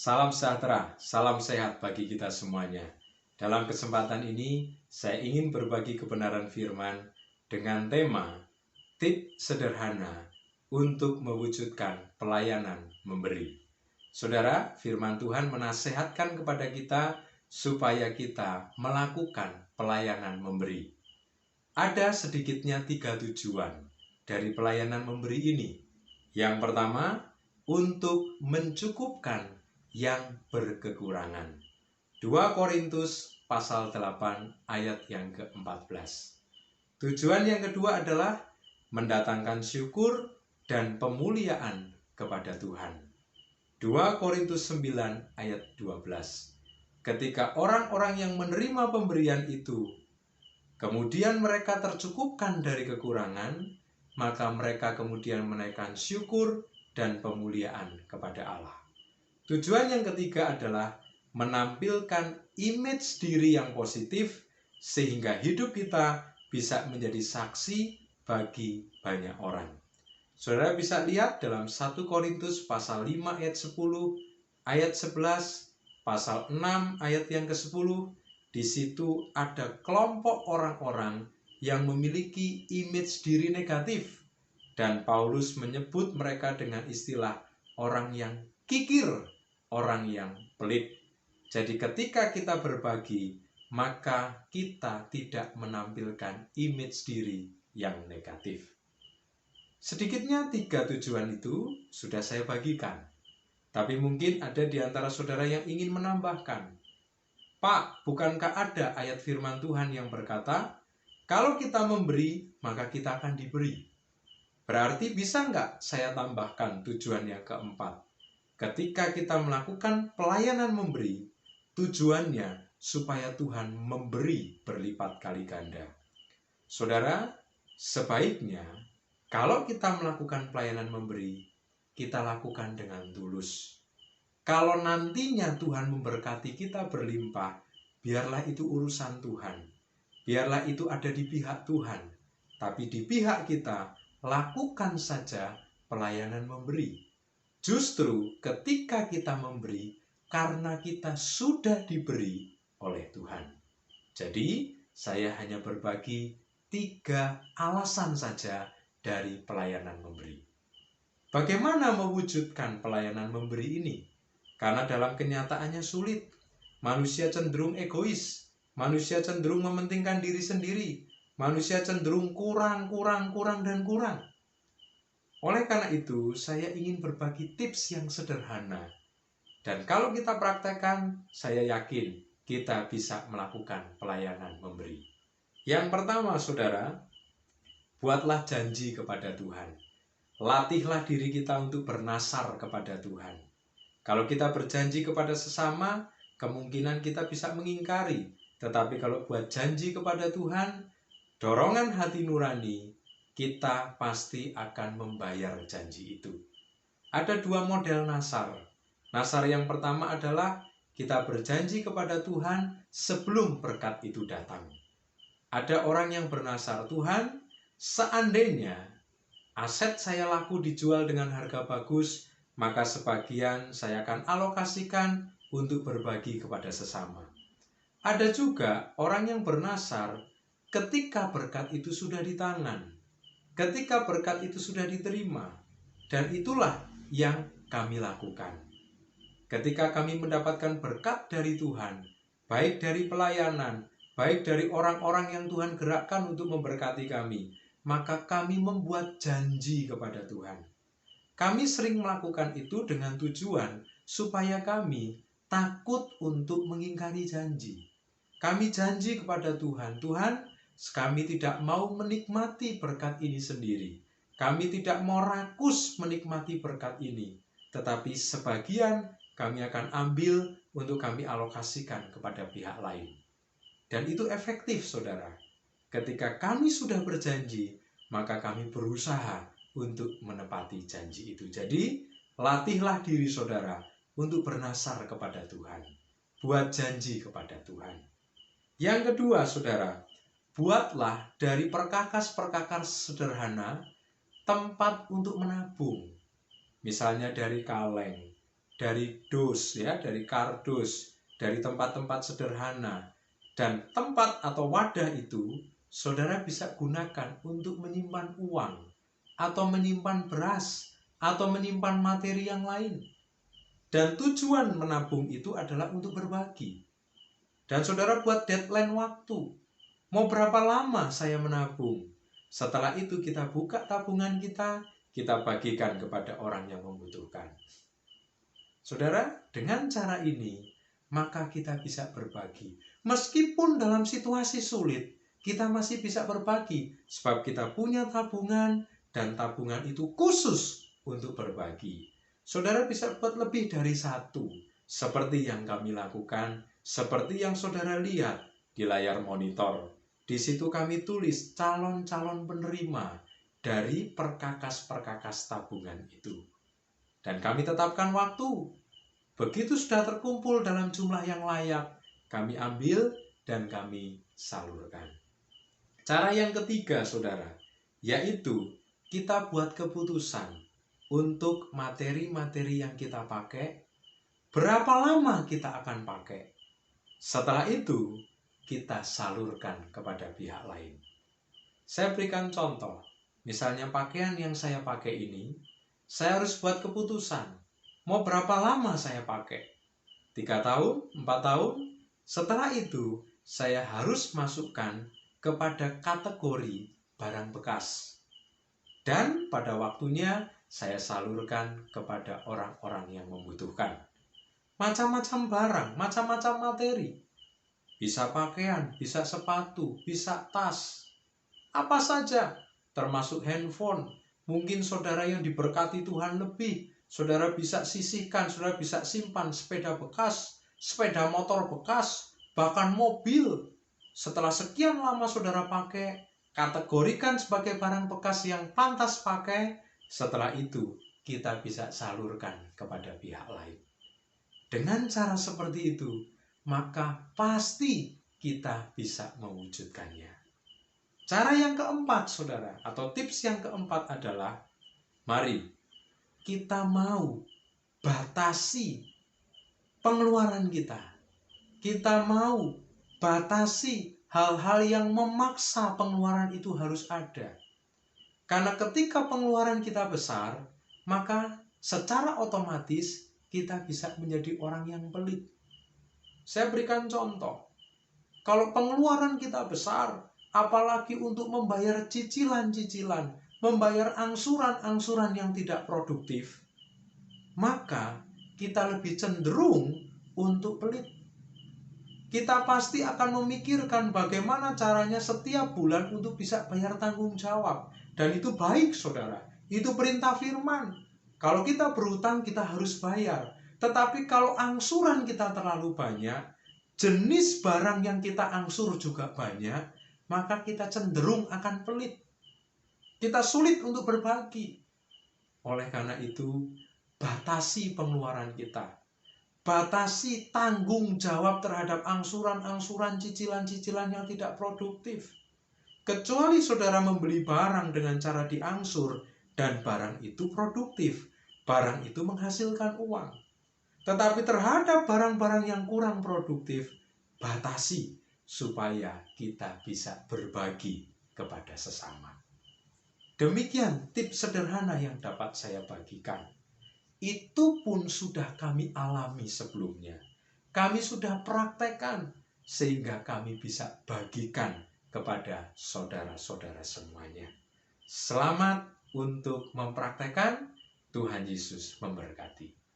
Salam sejahtera, salam sehat bagi kita semuanya. Dalam kesempatan ini, saya ingin berbagi kebenaran firman dengan tema tips sederhana untuk mewujudkan pelayanan memberi. Saudara, firman Tuhan menasihatkan kepada kita supaya kita melakukan pelayanan memberi. Ada sedikitnya 3 tujuan dari pelayanan memberi ini. Yang pertama, untuk mencukupkan yang berkekurangan. 2 Korintus pasal 8 ayat yang ke-14. Tujuan yang kedua adalah mendatangkan syukur dan pemuliaan kepada Tuhan. 2 Korintus 9 ayat 12. Ketika orang-orang yang menerima pemberian itu, kemudian mereka tercukupkan dari kekurangan, maka mereka kemudian menaikkan syukur dan pemuliaan kepada Allah. Tujuan yang ketiga adalah menampilkan image diri yang positif sehingga hidup kita bisa menjadi saksi bagi banyak orang. Saudara bisa lihat dalam 1 Korintus pasal 5 ayat 10, ayat 11, pasal 6 ayat yang ke-10, di situ ada kelompok orang-orang yang memiliki image diri negatif dan Paulus menyebut mereka dengan istilah orang yang kikir, orang yang pelit. Jadi ketika kita berbagi, maka kita tidak menampilkan image diri yang negatif. Sedikitnya 3 tujuan itu sudah saya bagikan. Tapi mungkin ada di antara saudara yang ingin menambahkan. Pak, bukankah ada ayat firman Tuhan yang berkata, kalau kita memberi, maka kita akan diberi. Berarti bisa nggak saya tambahkan tujuan yang keempat? Ketika kita melakukan pelayanan memberi, tujuannya supaya Tuhan memberi berlipat kali ganda. Saudara, sebaiknya kalau kita melakukan pelayanan memberi, kita lakukan dengan tulus. Kalau nantinya Tuhan memberkati kita berlimpah, biarlah itu urusan Tuhan. Biarlah itu ada di pihak Tuhan. Tapi di pihak kita, lakukan saja pelayanan memberi. Justru ketika kita memberi, karena kita sudah diberi oleh Tuhan. Jadi, saya hanya berbagi 3 alasan saja dari pelayanan memberi. Bagaimana mewujudkan pelayanan memberi ini? Karena dalam kenyataannya sulit. Manusia cenderung egois. Manusia cenderung mementingkan diri sendiri. Manusia cenderung kurang. Oleh karena itu, saya ingin berbagi tips yang sederhana. Dan kalau kita praktekkan, saya yakin kita bisa melakukan pelayanan memberi. Yang pertama, saudara, buatlah janji kepada Tuhan. Latihlah diri kita untuk bernasar kepada Tuhan. Kalau kita berjanji kepada sesama, kemungkinan kita bisa mengingkari. Tetapi kalau buat janji kepada Tuhan, dorongan hati nurani, kita pasti akan membayar janji itu. Ada 2 model nasar. Nasar yang pertama adalah kita berjanji kepada Tuhan sebelum berkat itu datang. Ada orang yang bernasar, Tuhan, seandainya aset saya laku dijual dengan harga bagus, maka sebagian saya akan alokasikan untuk berbagi kepada sesama. Ada juga orang yang bernasar ketika berkat itu sudah di tangan. Ketika berkat itu sudah diterima, dan itulah yang kami lakukan. Ketika kami mendapatkan berkat dari Tuhan, baik dari pelayanan, baik dari orang-orang yang Tuhan gerakkan untuk memberkati kami, maka kami membuat janji kepada Tuhan. Kami sering melakukan itu dengan tujuan supaya kami takut untuk mengingkari janji. Kami janji kepada Tuhan, Tuhan, kami tidak mau menikmati berkat ini sendiri. Kami tidak mau rakus menikmati berkat ini. Tetapi sebagian kami akan ambil untuk kami alokasikan kepada pihak lain. Dan itu efektif, saudara. Ketika kami sudah berjanji, maka kami berusaha untuk menepati janji itu. Jadi, latihlah diri saudara untuk bernasar kepada Tuhan. Buat janji kepada Tuhan. Yang kedua, saudara, buatlah dari perkakas-perkakas sederhana tempat untuk menabung. Misalnya dari kaleng, dari dos ya, dari kardus, dari tempat-tempat sederhana. Dan tempat atau wadah itu saudara bisa gunakan untuk menyimpan uang atau menyimpan beras atau menyimpan materi yang lain. Dan tujuan menabung itu adalah untuk berbagi. Dan saudara buat deadline waktu. Mau berapa lama saya menabung? Setelah itu kita buka tabungan kita bagikan kepada orang yang membutuhkan. Saudara, dengan cara ini, maka kita bisa berbagi. Meskipun dalam situasi sulit, kita masih bisa berbagi. Sebab kita punya tabungan, dan tabungan itu khusus untuk berbagi. Saudara bisa buat lebih dari satu. Seperti yang kami lakukan, seperti yang saudara lihat di layar monitor. Di situ kami tulis calon-calon penerima dari perkakas-perkakas tabungan itu. Dan kami tetapkan waktu. Begitu sudah terkumpul dalam jumlah yang layak, kami ambil dan kami salurkan. Cara yang ketiga, saudara, yaitu kita buat keputusan untuk materi-materi yang kita pakai, berapa lama kita akan pakai. Setelah itu, kita salurkan kepada pihak lain. Saya berikan contoh, misalnya pakaian yang saya pakai ini, saya harus buat keputusan. Mau berapa lama saya pakai? 3 tahun, 4 tahun? Setelah itu, saya harus masukkan kepada kategori barang bekas. Dan pada waktunya, saya salurkan kepada orang-orang yang membutuhkan. Macam-macam barang, macam-macam materi. Bisa pakaian, bisa sepatu, bisa tas. Apa saja, termasuk handphone. Mungkin saudara yang diberkati Tuhan lebih, saudara bisa sisihkan, saudara bisa simpan sepeda bekas, sepeda motor bekas, bahkan mobil. Setelah sekian lama saudara pakai, kategorikan sebagai barang bekas yang pantas pakai. Setelah itu, kita bisa salurkan kepada pihak lain. Dengan cara seperti itu, maka pasti kita bisa mewujudkannya. Cara yang keempat, saudara, atau tips yang keempat adalah, mari kita mau batasi pengeluaran kita. Kita mau batasi hal-hal yang memaksa pengeluaran itu harus ada. Karena ketika pengeluaran kita besar, maka secara otomatis kita bisa menjadi orang yang pelit. Saya berikan contoh. Kalau pengeluaran kita besar, apalagi untuk membayar cicilan-cicilan, membayar angsuran-angsuran yang tidak produktif, maka kita lebih cenderung untuk pelit. Kita pasti akan memikirkan bagaimana caranya setiap bulan untuk bisa bayar tanggung jawab. Dan itu baik, saudara. Itu perintah firman. Kalau kita berhutang, kita harus bayar. Tetapi kalau angsuran kita terlalu banyak, jenis barang yang kita angsur juga banyak, maka kita cenderung akan pelit. Kita sulit untuk berbagi. Oleh karena itu, batasi pengeluaran kita. Batasi tanggung jawab terhadap angsuran-angsuran, cicilan-cicilan yang tidak produktif. Kecuali saudara membeli barang dengan cara diangsur, dan barang itu produktif, barang itu menghasilkan uang. Tetapi terhadap barang-barang yang kurang produktif, batasi supaya kita bisa berbagi kepada sesama. Demikian tips sederhana yang dapat saya bagikan. Itu pun sudah kami alami sebelumnya. Kami sudah praktekkan sehingga kami bisa bagikan kepada saudara-saudara semuanya. Selamat untuk mempraktekkan. Tuhan Yesus memberkati.